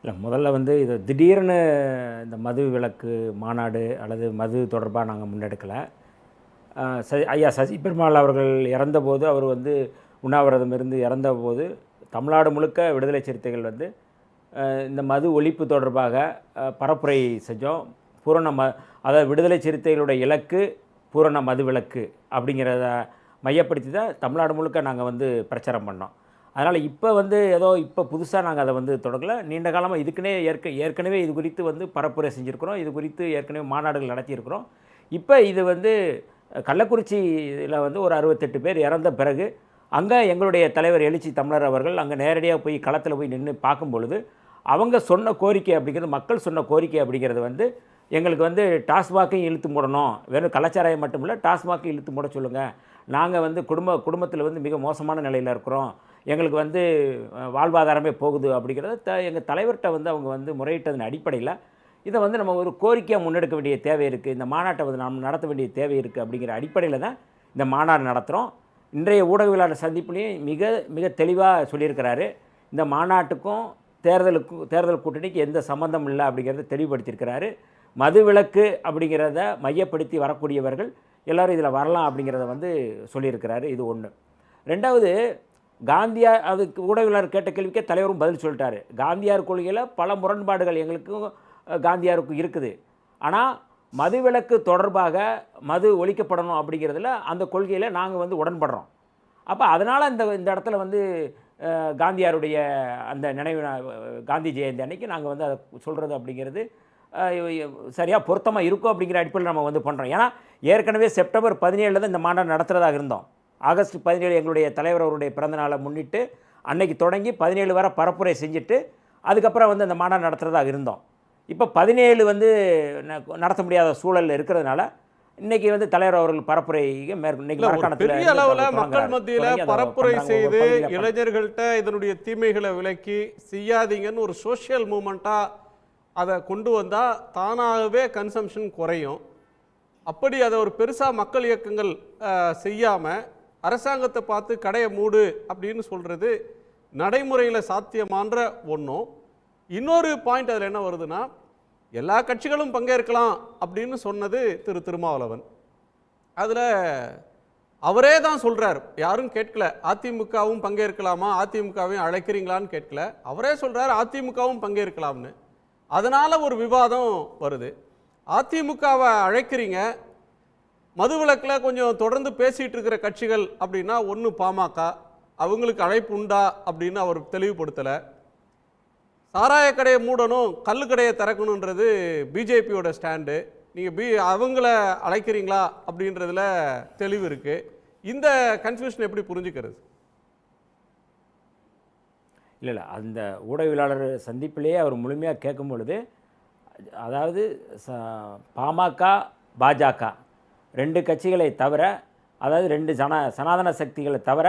இல்லை முதல்ல வந்து இது திடீர்னு இந்த மது விலக்கு மாநாடு அல்லது மது தொடர்பாக நாங்கள் முன்னெடுக்கலை. ஐயா சசி பெருமாள் அவர்கள் இறந்தபோது அவர் வந்து உண்ணாவிரதம் இருந்து இறந்தபோது தமிழ்நாடு முழுக்க விடுதலை சிறுத்தைகள் வந்து இந்த மது ஒழிப்பு தொடர்பாக பரப்புரை செஞ்சோம். பூரண அதாவது விடுதலை சிறுத்தைகளுடைய இலக்கு பூரண மது விலக்கு அப்படிங்கிறத மையப்படுத்தி தான் தமிழ்நாடு முழுக்க நாங்கள் வந்து பிரச்சாரம் பண்ணோம். அதனால் இப்போ வந்து ஏதோ இப்போ புதுசாக நாங்கள் அதை வந்து தொடங்கலை. நீண்ட காலமாக இதுக்குன்னே ஏற்கனவே இது குறித்து வந்து பரப்புரை செஞ்சுருக்கிறோம். இது குறித்து ஏற்கனவே மாநாடுகள் நடத்தியிருக்கிறோம். இப்போ இது வந்து கள்ளக்குறிச்சியில் வந்து ஒரு 68 பேர் இறந்த பிறகு அங்கே எங்களுடைய தலைவர் எழுச்சி தமிழர் அவர்கள் அங்கே நேரடியாக போய் களத்தில் போய் நின்று பார்க்கும் பொழுது அவங்க சொன்ன கோரிக்கை அப்படிங்கிறது, மக்கள் சொன்ன கோரிக்கை அப்படிங்கிறது வந்து எங்களுக்கு வந்து டாஸ்மாக்கையும் இழுத்து மூடணும், வெறும் கலாச்சாரம் மட்டும் இல்லை டாஸ்மாக்கையும் இழுத்து மூட சொல்லுங்கள், நாங்கள் வந்து குடும்பத்தில் வந்து மிக மோசமான நிலையில் இருக்கிறோம், எங்களுக்கு வந்து வாழ்வாதாரமே போகுது அப்படிங்கிறத எங்கள் தலைவர்கிட்ட வந்து அவங்க வந்து முறையிட்டதன் அடிப்படையில் இதை வந்து நம்ம ஒரு கோரிக்கையாக முன்னெடுக்க வேண்டிய தேவை இருக்குது, இந்த மாநாட்டை வந்து நாம் நடத்த வேண்டிய தேவை இருக்குது அப்படிங்கிற அடிப்படையில் தான் இந்த மாநாடு நடத்துகிறோம். இன்றைய ஊடகவியலாளர் சந்திப்புலேயும் மிக மிக தெளிவாக சொல்லியிருக்கிறாரு. இந்த மாநாட்டுக்கும் தேர்தல் கூட்டணிக்கு எந்த சம்மந்தம் இல்லை அப்படிங்கிறத தெளிவுபடுத்தியிருக்கிறாரு. மது விலக்கு அப்படிங்கிறத மையப்படுத்தி வரக்கூடியவர்கள் எல்லோரும் இதில் வரலாம் அப்படிங்கிறத வந்து சொல்லியிருக்கிறாரு. இது ஒன்று. ரெண்டாவது, காந்தியார், அதுக்கு ஊடகவியலாளர் கேட்ட கேள்விக்கே தலைவரும் பதில் சொல்லிட்டாரு. காந்தியார் கொள்கையில் பல முரண்பாடுகள் எங்களுக்கும் காந்தியாருக்கும் இருக்குது. ஆனால் மதுவிலக்கு தொடர்பாக மது ஒழிக்கப்படணும் அப்படிங்கிறதுல அந்த கொள்கையில் நாங்கள் வந்து உடன்படுறோம். அப்போ அதனால் இந்த இடத்துல வந்து காந்தியாருடைய அந்த நினைவு காந்தி ஜெயந்தி அன்னைக்கு நாங்கள் வந்து அதை சொல்கிறது அப்படிங்கிறது சரியாக பொருத்தமாக இருக்கும் அப்படிங்கிற அடிப்படையில் நம்ம வந்து பண்ணுறோம். ஏன்னா ஏற்கனவே செப்டம்பர் 17 தான் இந்த மாநாடு நடத்துகிறதாக இருந்தோம். ஆகஸ்ட் 17 எங்களுடைய தலைவர் அவருடைய பிறந்தநாளை முன்னிட்டு அன்னைக்கு தொடங்கி 17 வரை பரப்புரை செஞ்சுட்டு அதுக்கப்புறம் வந்து அந்த மாநாடு நடத்துகிறதாக இருந்தோம். இப்போ 17 வந்து நடத்த முடியாத சூழலில் இருக்கிறதுனால இன்னைக்கு வந்து தலைவர் அவர்கள் பரப்புரை பெரிய அளவில் மக்கள் மத்தியில் பரப்புரை செய்து இளைஞர்கள்ட்ட இதனுடைய தீமைகளை விலக்கி செய்யாதீங்கன்னு ஒரு சோஷியல் மூமெண்ட்டாக அதை கொண்டு வந்தால் தானாகவே கன்சம்ஷன் குறையும். அப்படி அதை ஒரு பெருசாக மக்கள் இயக்கங்கள் செய்யாமல் அரசாங்கத்தை பார்த்து கடையை மூடு அப்படின்னு சொல்கிறது நடைமுறையில் சாத்தியமான்ற ஒன்றும். இன்னொரு பாயிண்ட் அதில் என்ன வருதுன்னா, எல்லா கட்சிகளும் பங்கேற்கலாம் அப்படின்னு சொன்னது திருமாவளவன். அதில் அவரே தான் சொல்கிறார், யாரும் கேட்கல அதிமுகவும் பங்கேற்கலாமா, அதிமுகவையும் அழைக்கிறீங்களான்னு கேட்கல, அவரே சொல்கிறார் அதிமுகவும் பங்கேற்கலாம்னு. அதனால் ஒரு விவாதம் வருது. அதிமுகவை அழைக்கிறீங்க, மதுவிலக்கில் கொஞ்சம் தொடர்ந்து பேசிகிட்டு இருக்கிற கட்சிகள் அப்படின்னா ஒன்று பாமக, அவங்களுக்கு அழைப்பு உண்டா அப்படின்னு அவர் தெளிவுபடுத்தலை. சாராய கடையை மூடணும், கல்லு கடையை திறக்கணுன்றது பிஜேபியோட ஸ்டாண்டு, நீங்கள் அவங்கள அழைக்கிறீங்களா அப்படின்றதுல தெளிவு இருக்குது. இந்த கன்ஃபியூஷன் எப்படி புரிஞ்சுக்கிறது? இல்லை அந்த ஊடகவியலாளர் சந்திப்பிலேயே அவர் முழுமையாக கேட்கும் பொழுது, அதாவது பாமக பாஜக 2 கட்சிகளை தவிர, அதாவது 2 சனாதன சக்திகளை தவிர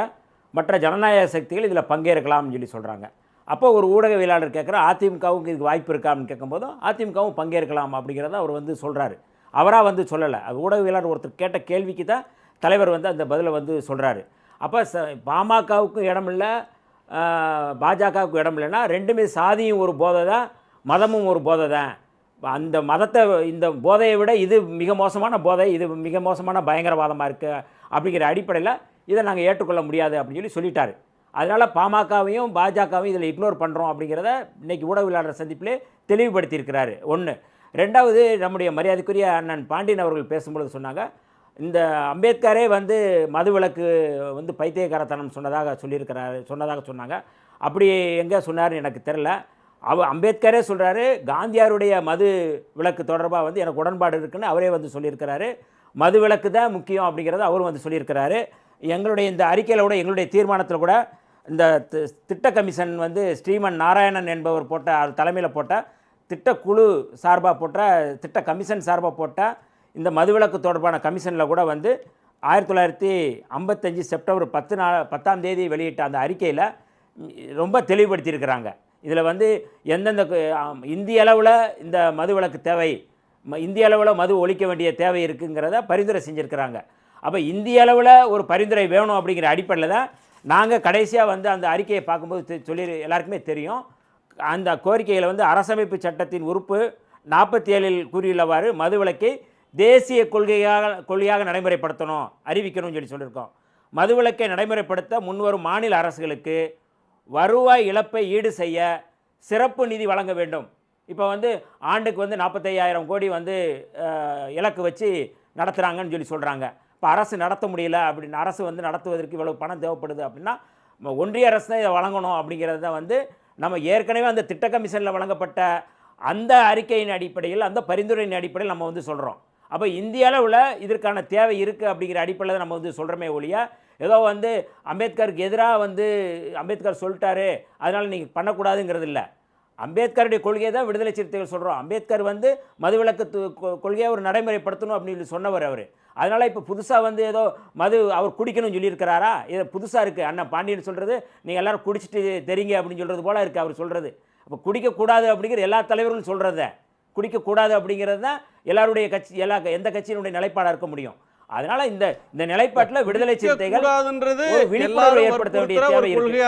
மற்ற ஜனநாயக சக்திகள் இதில் பங்கேற்கலாம்னு சொல்லி சொல்கிறாங்க. அப்போ ஒரு ஊடகவியலாளர் கேட்குற அதிமுகவுக்கு இதுக்கு வாய்ப்பு இருக்கான்னு கேட்கும்போதும் அதிமுகவும் பங்கேற்கலாம் அப்படிங்கிறத அவர் வந்து சொல்கிறாரு. அவராக வந்து சொல்லலை, அது ஊடகவியலாளர் ஒருத்தர் கேட்ட கேள்விக்கு தான் தலைவர் வந்து அந்த பதிலை வந்து சொல்கிறாரு. அப்போ பாமகவுக்கும் இடம் இல்லை, பாஜகவுக்கும் இடம் இல்லைன்னா ரெண்டுமே சாதியும் ஒரு போதை தான், மதமும் ஒரு போதை தான். அந்த மதத்தை, இந்த போதையை விட இது மிக மோசமான போதை, இது மிக மோசமான பயங்கரவாதமாக இருக்குது அப்படிங்கிற அடிப்படையில் இதை நாங்கள் ஏற்றுக்கொள்ள முடியாது அப்படின்னு சொல்லிட்டாரு. அதனால் பாமகவையும் பாஜகவையும் இதில் இக்னோர் பண்ணுறோம் அப்படிங்கிறத இன்றைக்கி ஊடகவியலாளர் சந்திப்பிலே தெளிவுபடுத்தியிருக்கிறாரு. ஒன்று. ரெண்டாவது, நம்முடைய மரியாதைக்குரிய அண்ணன் பாண்டியன் அவர்கள் பேசும்பொழுது சொன்னாங்க, இந்த அம்பேத்கரே வந்து மதுவிலக்கு வந்து பைத்தியக்காரத்தனம் சொன்னதாக சொன்னாங்க. அப்படி எங்கே சொன்னார்னு எனக்கு தெரில. அம்பேத்கரே சொல்கிறாரு, காந்தியாருடைய மது விலக்கு தொடர்பாக வந்து எனக்கு உடன்பாடு இருக்குன்னு அவரே வந்து சொல்லியிருக்கிறாரு. மது விலக்கு தான் முக்கியம் அப்படிங்கிறத அவரும் வந்து சொல்லியிருக்கிறாரு. எங்களுடைய இந்த அறிக்கையில் கூட, எங்களுடைய தீர்மானத்தில் கூட இந்த திட்ட கமிஷன் வந்து ஸ்ரீமன் நாராயணன் என்பவர் போட்ட தலைமையில் போட்ட திட்டக்குழு சார்பாக போட்ட திட்ட கமிஷன் சார்பாக போட்ட இந்த மதுவிலக்கு தொடர்பான கமிஷனில் கூட வந்து 1955 செப்டம்பர் 10ஆம் தேதி வெளியிட்ட அந்த அறிக்கையில் ரொம்ப தெளிவுபடுத்தியிருக்கிறாங்க. இதில் வந்து எந்தெந்த இந்திய அளவில் இந்த மதுவிலக்கு தேவை, இந்திய அளவில் மது ஒழிக்க வேண்டிய தேவை இருக்குங்கிறத பரிந்துரை செஞ்சுருக்கிறாங்க. அப்போ இந்திய அளவில் ஒரு பரிந்துரை வேணும் அப்படிங்கிற அடிப்படையில் தான் நாங்கள் கடைசியாக வந்து அந்த அறிக்கையை பார்க்கும்போது சொல்லி எல்லாருக்குமே தெரியும், அந்த கோரிக்கையில் வந்து அரசமைப்பு சட்டத்தின் உறுப்பு 47 கூறியுள்ளவாறு மதுவிலக்கை தேசிய கொள்கையாக நடைமுறைப்படுத்தணும், அறிவிக்கணும்னு சொல்லியிருக்கோம். மதுவிலக்கை நடைமுறைப்படுத்த முன்வரும் மாநில அரசுகளுக்கு வருவாய் இழப்பை ஈடு செய்ய சிறப்பு நிதி வழங்க வேண்டும். இப்போ வந்து ஆண்டுக்கு வந்து 45,000 கோடி வந்து இலக்கு வச்சு நடத்துகிறாங்கன்னு சொல்கிறாங்க. இப்போ அரசு நடத்த முடியல அப்படின்னு, அரசு வந்து நடத்துவதற்கு இவ்வளவு பணம் தேவைப்படுது அப்படின்னா ஒன்றிய அரசு தான் இதை வழங்கணும் அப்படிங்கிறத வந்து நம்ம ஏற்கனவே அந்த திட்ட கமிஷனில் வழங்கப்பட்ட அந்த அறிக்கையின் அடிப்படையில், அந்த பரிந்துரையின் அடிப்படையில் நம்ம வந்து சொல்கிறோம். அப்போ இந்திய அளவில் இதற்கான தேவை இருக்குது அப்படிங்கிற அடிப்படையில் நம்ம வந்து சொல்கிறோமே ஒழிய, ஏதோ வந்து அம்பேத்கருக்கு எதிராக வந்து அம்பேத்கர் சொல்லிட்டாரு அதனால் நீங்கள் பண்ணக்கூடாதுங்கிறது இல்லை. அம்பேத்கருடைய கொள்கையை தான் விடுதலை சிறுத்தைகள் சொல்கிறோம். அம்பேத்கர் வந்து மதுவிலக்கு கொள்கையை அவர் நடைமுறைப்படுத்தணும் அப்படின்னு சொன்னவர் அவர். அதனால் இப்போ புதுசாக வந்து ஏதோ மது அவர் குடிக்கணும்னு சொல்லியிருக்கிறாரா? இது புதுசாக இருக்குது. அண்ணன் பாண்டியன் சொல்கிறது நீங்கள் எல்லோரும் குடிச்சிட்டு தெரியுங்க அப்படின்னு சொல்கிறது போல் இருக்குது அவர் சொல்கிறது. அப்போ குடிக்கக்கூடாது அப்படிங்கிற எல்லா தலைவர்களும் சொல்கிறத, குடிக்கக்கூடாது அப்படிங்கிறது தான் எல்லாருடைய கட்சி, எந்த கட்சியினுடைய நிலைப்பாடாக இருக்க முடியும். அதனால் இந்த நிலைப்பாட்டில் விடுதலை சிறுத்தைகள் ஒரு விழிப்புணர்வு ஏற்படுத்த வேண்டிய தேவை இருக்குது.